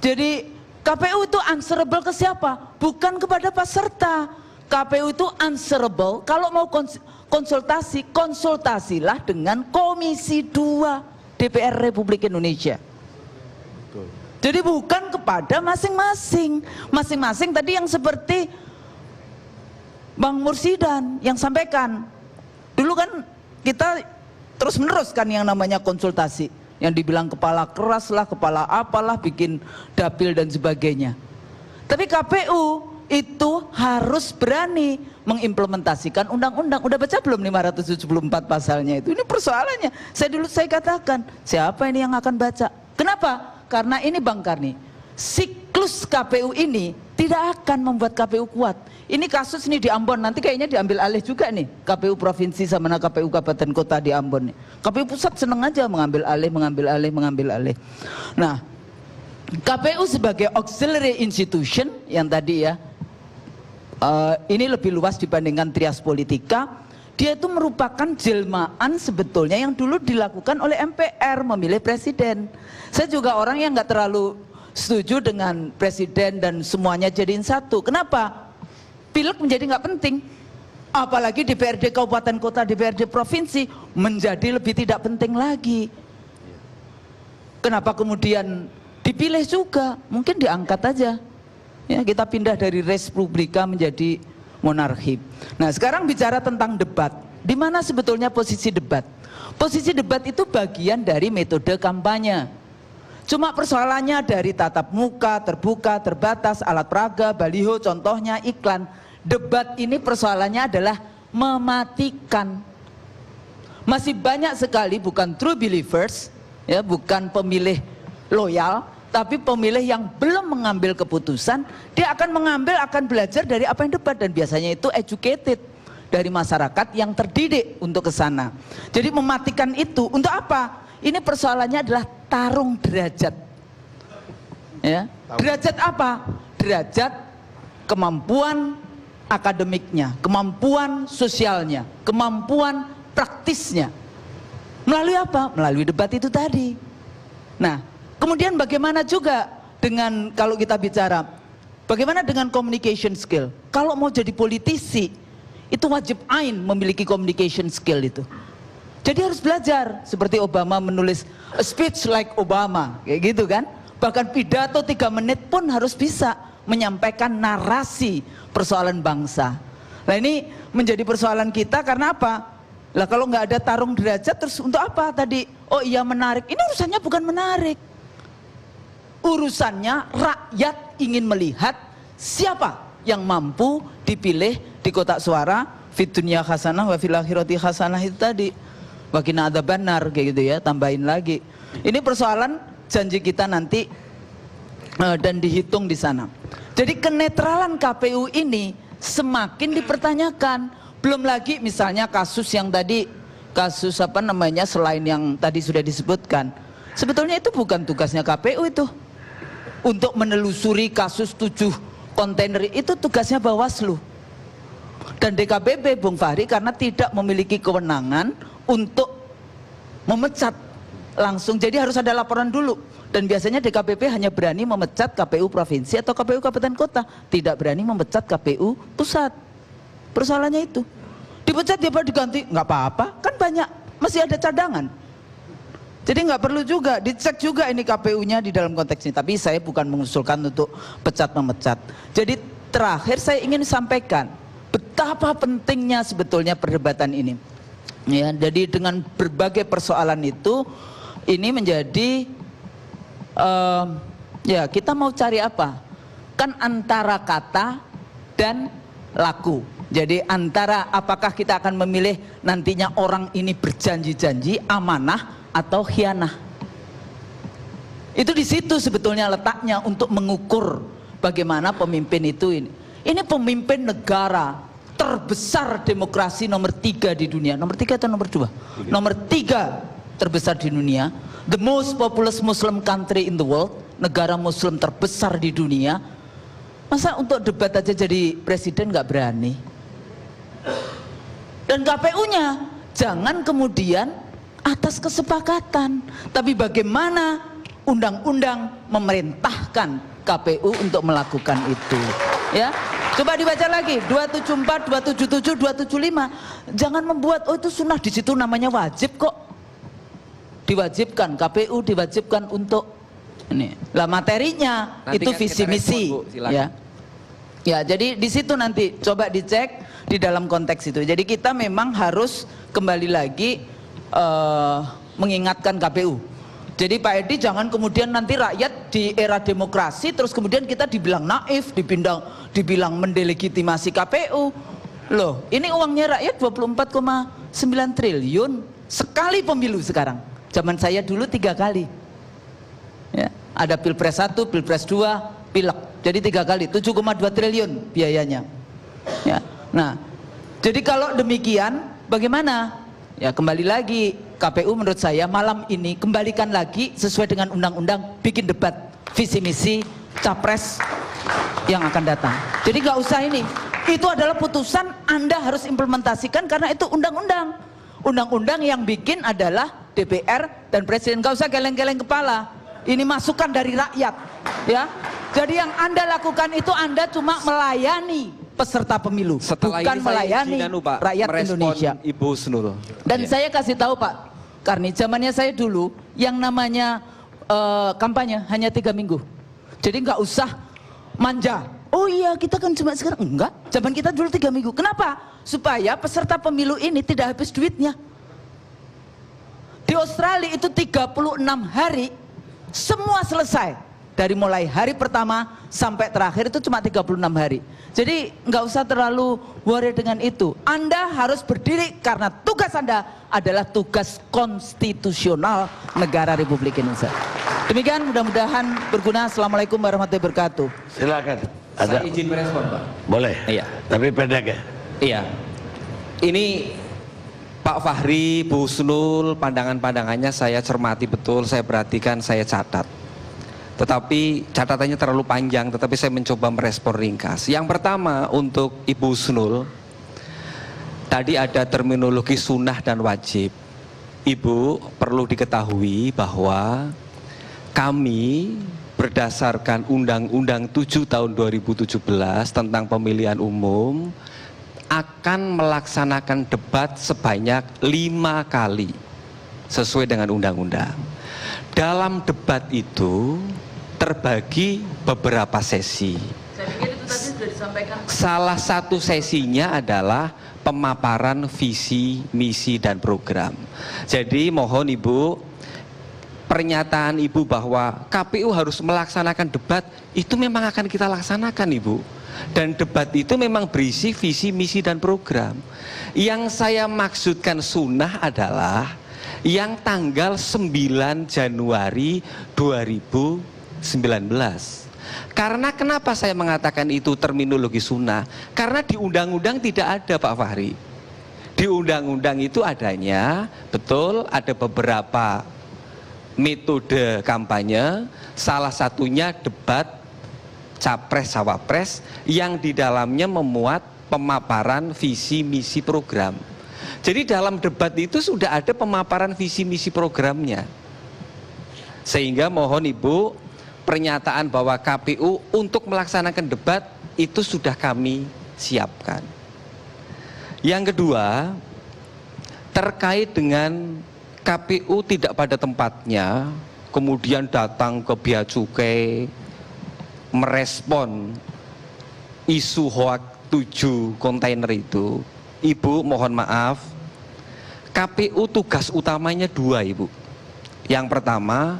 Speaker 11: Jadi KPU itu answerable ke siapa? Bukan kepada peserta. KPU itu answerable, kalau mau konsultasi, konsultasilah dengan Komisi 2 DPR Republik Indonesia. Jadi bukan kepada masing-masing. Masing-masing tadi yang seperti Bang Mursidan yang sampaikan. Dulu kan kita terus menerus kan yang namanya konsultasi, yang dibilang kepala keras lah, kepala apalah, bikin dapil dan sebagainya. Tapi KPU itu harus berani mengimplementasikan undang-undang. Udah baca belum 574 pasalnya itu? Ini persoalannya. Saya katakan, siapa ini yang akan baca? Kenapa? Karena ini Bang Karni, siklus KPU ini tidak akan membuat KPU kuat. Ini kasus nih di Ambon, nanti kayaknya diambil alih juga nih, KPU provinsi sama KPU kabupaten kota di Ambon nih. KPU pusat seneng aja mengambil alih. Nah, KPU sebagai auxiliary institution yang tadi ya, ini lebih luas dibandingkan trias politika. Dia itu merupakan jelmaan sebetulnya yang dulu dilakukan oleh MPR memilih presiden. Saya juga orang yang nggak terlalu setuju dengan presiden dan semuanya jadiin satu. Kenapa? Pileg menjadi nggak penting. Apalagi DPRD kabupaten kota, DPRD provinsi menjadi lebih tidak penting lagi. Kenapa kemudian dipilih juga? Mungkin diangkat aja. Ya, kita pindah dari res publica menjadi monarki. Nah, sekarang bicara tentang debat. Di mana sebetulnya posisi debat? Posisi debat itu bagian dari metode kampanye. Cuma persoalannya dari tatap muka, terbuka, terbatas, alat peraga, baliho, contohnya iklan. Debat ini persoalannya adalah mematikan. Masih banyak sekali bukan true believers, ya, bukan pemilih loyal, tapi pemilih yang belum mengambil keputusan. Dia akan belajar dari apa yang debat, dan biasanya itu educated, dari masyarakat yang terdidik untuk ke sana. Jadi mematikan itu untuk apa? Ini persoalannya adalah tarung derajat. Ya. Derajat apa? Derajat kemampuan akademiknya, kemampuan sosialnya, kemampuan praktisnya. Melalui apa? Melalui debat itu tadi. Nah, kemudian bagaimana juga dengan, kalau kita bicara bagaimana dengan communication skill? Kalau mau jadi politisi, itu wajib ain memiliki communication skill itu. Jadi harus belajar, seperti Obama menulis a speech like Obama, kayak gitu kan. Bahkan pidato 3 menit pun harus bisa menyampaikan narasi persoalan bangsa. Nah, ini menjadi persoalan kita karena apa? Lah kalau nggak ada tarung derajat, terus untuk apa tadi? Oh iya menarik, ini urusannya bukan menarik. Urusannya rakyat ingin melihat siapa yang mampu dipilih di kotak suara, fid dunya hasanah wa fil akhirati hasanah itu tadi. Wa qina adzabannar, kayak gitu ya, tambahin lagi. Ini persoalan janji kita nanti dan dihitung di sana. Jadi kenetralan KPU ini semakin dipertanyakan. Belum lagi misalnya kasus yang tadi, kasus apa namanya, selain yang tadi sudah disebutkan. Sebetulnya itu bukan tugasnya KPU itu. Untuk menelusuri kasus 7 kontainer itu tugasnya Bawaslu. Dan DKPP Bung Fahri karena tidak memiliki kewenangan untuk memecat langsung. Jadi harus ada laporan dulu. Dan biasanya DKPP hanya berani memecat KPU provinsi atau KPU kabupaten kota, tidak berani memecat KPU pusat. Persoalannya itu. Dipecat dia diganti, nggak apa-apa, kan banyak, masih ada cadangan. Jadi nggak perlu juga, dicek juga ini KPU-nya di dalam konteks ini. Tapi saya bukan mengusulkan untuk pecat-memecat. Jadi terakhir saya ingin sampaikan betapa pentingnya sebetulnya perdebatan ini. Ya, jadi dengan berbagai persoalan itu, ini menjadi ya kita mau cari apa? Kan antara kata dan laku. Jadi antara apakah kita akan memilih nantinya orang ini berjanji-janji, amanah atau khianah. Itu di situ sebetulnya letaknya untuk mengukur bagaimana pemimpin itu ini. Ini pemimpin negara terbesar demokrasi nomor 3 di dunia. Nomor 3 atau nomor 2? Nomor 3 terbesar di dunia. The most populous Muslim country in the world. Negara Muslim terbesar di dunia. Masa untuk debat aja jadi presiden nggak berani? Dan KPU-nya jangan kemudian atas kesepakatan, tapi bagaimana undang-undang memerintahkan KPU untuk melakukan itu, ya. Coba dibaca lagi 274, 277, 275. Jangan membuat oh itu sunnah, di situ namanya wajib kok. Diwajibkan, KPU diwajibkan untuk ini. Lah materinya nanti itu kan visi misi, ya. Ya, jadi di situ nanti coba dicek di dalam konteks itu. Jadi kita memang harus kembali lagi mengingatkan KPU. Jadi Pak Edi jangan kemudian nanti rakyat di era demokrasi terus kemudian kita dibilang naif, dibilang mendelegitimasi KPU. Loh, ini uangnya rakyat 24,9 triliun sekali pemilu sekarang. Zaman saya dulu 3 kali. Ya, ada Pilpres 1, Pilpres 2, Pileg. Jadi 3 kali 7,2 triliun biayanya. Ya. Nah, jadi kalau demikian bagaimana? Ya kembali lagi KPU menurut saya malam ini kembalikan lagi sesuai dengan undang-undang, bikin debat visi misi capres yang akan datang. Jadi nggak usah ini. Itu adalah putusan, Anda harus implementasikan karena itu undang-undang. Undang-undang yang bikin adalah DPR dan Presiden. Nggak usah geleng-geleng kepala. Ini masukan dari rakyat, ya. Jadi yang Anda lakukan itu Anda cuma melayani peserta pemilu,
Speaker 12: setelah
Speaker 11: bukan
Speaker 12: ini
Speaker 11: melayani
Speaker 12: Pak,
Speaker 11: rakyat Indonesia.
Speaker 12: Ibu Husnul.
Speaker 11: Dan saya kasih tahu Pak Karni, zamannya saya dulu yang namanya kampanye hanya 3 minggu. Jadi nggak usah manja. Oh iya kita kan cuma sekarang, enggak. Zaman kita dulu 3 minggu. Kenapa? Supaya peserta pemilu ini tidak habis duitnya. Di Australia itu 36 hari semua selesai. Dari mulai hari pertama sampai terakhir itu cuma 36 hari. Jadi nggak usah terlalu worry dengan itu. Anda harus berdiri karena tugas Anda adalah tugas konstitusional negara Republik Indonesia. Demikian, mudah-mudahan berguna. Assalamualaikum warahmatullahi wabarakatuh.
Speaker 5: Silakan. Ada.
Speaker 12: Saya izin merespon Pak.
Speaker 5: Boleh.
Speaker 12: Iya.
Speaker 5: Tapi pendek ya.
Speaker 12: Iya. Ini Pak Fahri, Bu Husnul, pandangan-pandangannya saya cermati betul, saya perhatikan, saya catat. Tetapi catatannya terlalu panjang, tetapi saya mencoba merespon ringkas. Yang pertama untuk Ibu Husnul, tadi ada terminologi sunnah dan wajib. Ibu perlu diketahui bahwa kami berdasarkan Undang-Undang 7 tahun 2017 tentang pemilihan umum akan melaksanakan debat sebanyak 5 kali sesuai dengan undang-undang. Dalam debat itu terbagi beberapa sesi.
Speaker 11: Saya pikir itu tadi sudah disampaikan.
Speaker 12: Salah satu sesinya adalah pemaparan visi, misi, dan program. Jadi mohon Ibu, pernyataan Ibu bahwa KPU harus melaksanakan debat itu memang akan kita laksanakan Ibu. Dan debat itu memang berisi visi, misi, dan program. Yang saya maksudkan sunnah adalah yang tanggal 9 Januari 2019. Karena kenapa saya mengatakan itu terminologi sunnah? Karena di undang-undang tidak ada Pak Fahri. Di undang-undang itu adanya, betul ada beberapa metode kampanye, salah satunya debat capres-cawapres yang di dalamnya memuat pemaparan visi misi program. Jadi dalam debat itu sudah ada pemaparan visi misi programnya. Sehingga mohon Ibu, pernyataan bahwa KPU untuk melaksanakan debat itu sudah kami siapkan. Yang kedua, terkait dengan KPU tidak pada tempatnya, kemudian datang ke Bea Cukai, merespon isu hoak 7 kontainer itu. Ibu mohon maaf, KPU tugas utamanya 2 Ibu. Yang pertama,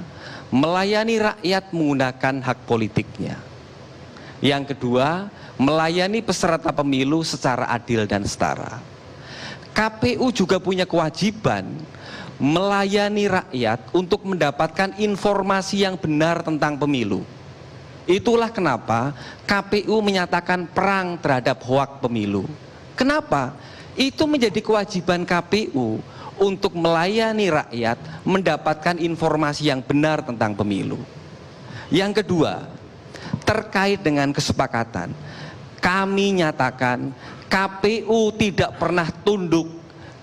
Speaker 12: melayani rakyat menggunakan hak politiknya. Yang kedua, melayani peserta pemilu secara adil dan setara. KPU juga punya kewajiban melayani rakyat untuk mendapatkan informasi yang benar tentang pemilu. Itulah kenapa KPU menyatakan perang terhadap hoak pemilu. Kenapa? Itu menjadi kewajiban KPU untuk melayani rakyat mendapatkan informasi yang benar tentang pemilu. Yang kedua, terkait dengan kesepakatan, kami nyatakan KPU tidak pernah tunduk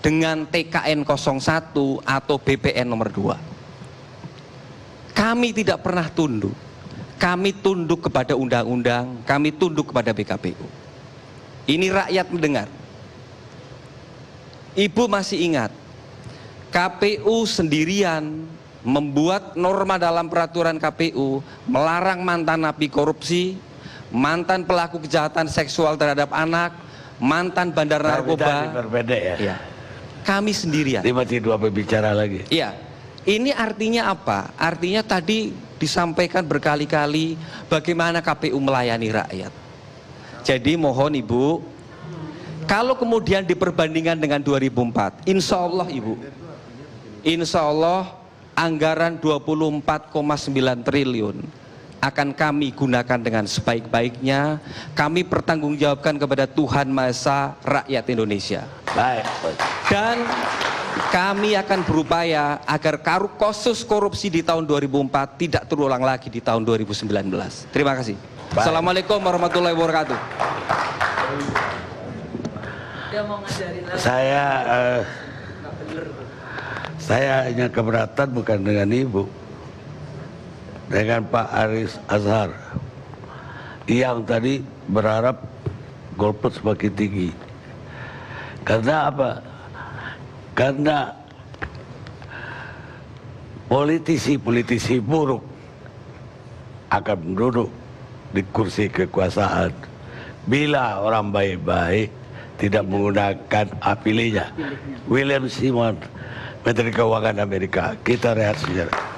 Speaker 12: dengan TKN 01 atau BPN nomor 2. Kami tidak pernah tunduk. Kami tunduk kepada undang-undang, kami tunduk kepada BKPU. Ini rakyat mendengar. Ibu masih ingat, KPU sendirian membuat norma dalam peraturan KPU melarang mantan napi korupsi, mantan pelaku kejahatan seksual terhadap anak, mantan bandar narkoba.
Speaker 5: Berbeda ya.
Speaker 12: Ya. Kami sendirian.
Speaker 5: Dia masih 2 pembicara lagi.
Speaker 12: Iya. Ini artinya apa? Artinya tadi disampaikan berkali-kali bagaimana KPU melayani rakyat. Jadi mohon Ibu, kalau kemudian diperbandingkan dengan 2004, insya Allah Ibu, insya Allah anggaran 24,9 triliun akan kami gunakan dengan sebaik-baiknya. Kami pertanggungjawabkan kepada Tuhan Maha Esa, rakyat Indonesia.
Speaker 5: Baik.
Speaker 12: Dan kami akan berupaya agar kasus korupsi di tahun 2004 tidak terulang lagi di tahun 2019. Terima kasih.
Speaker 5: Baik.
Speaker 12: Assalamualaikum warahmatullahi wabarakatuh.
Speaker 5: Saya hanya keberatan bukan dengan Ibu, dengan Pak Aris Azhar yang tadi berharap golput semakin tinggi. Karena apa? Karena politisi-politisi buruk akan duduk di kursi kekuasaan bila orang baik-baik tidak menggunakan hak pilihnya. William Simon, Menteri Keuangan Amerika. Kita rehat sejarah.